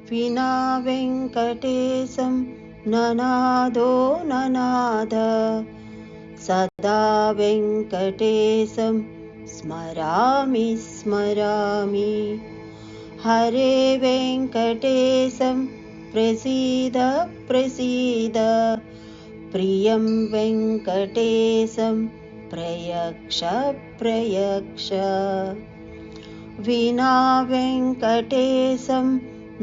विना वेङ्कटेशं ननादो ननाद सदा वेङ्कटेशं स्मरामि स्मरामि। हरे वेङ्कटेशं प्रसीद प्रसीद प्रियं वेङ्कटेशं प्रयक्ष प्रयक्ष। विना वेङ्कटेशं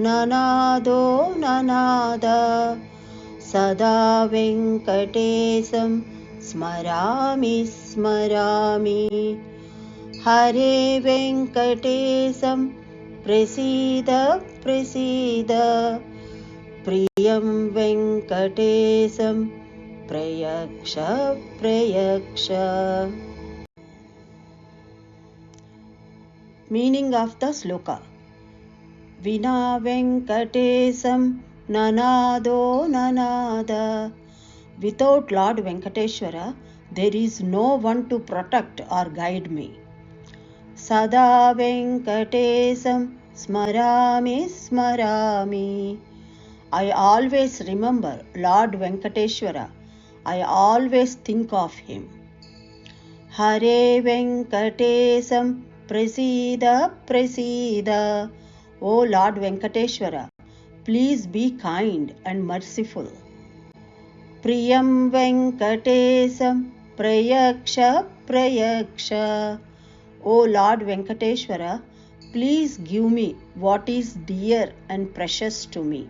ननादो ननाद सदा वेङ्कटेशं स्मरामि स्मरामि। हरे वेङ्कटेशं प्रसीद प्रसीद प्रियं वेङ्कटेशं प्रयक्ष प्रयक्ष। Meaning of the sloka. Vina Venkatesam nanado nanada. Without Lord Venkateshwara, there is no one to protect or guide me. Sada Venkatesam smarami smarami. I always remember Lord Venkateshwara. I always think of him. Hare Venkatesam Prasida Prasida. O Lord Venkateshwara, please be kind and merciful. Priyam Venkatesam Prayaksha Prayaksha. O Lord Venkateshwara, please give me what is dear and precious to me.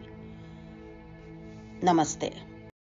Namaste.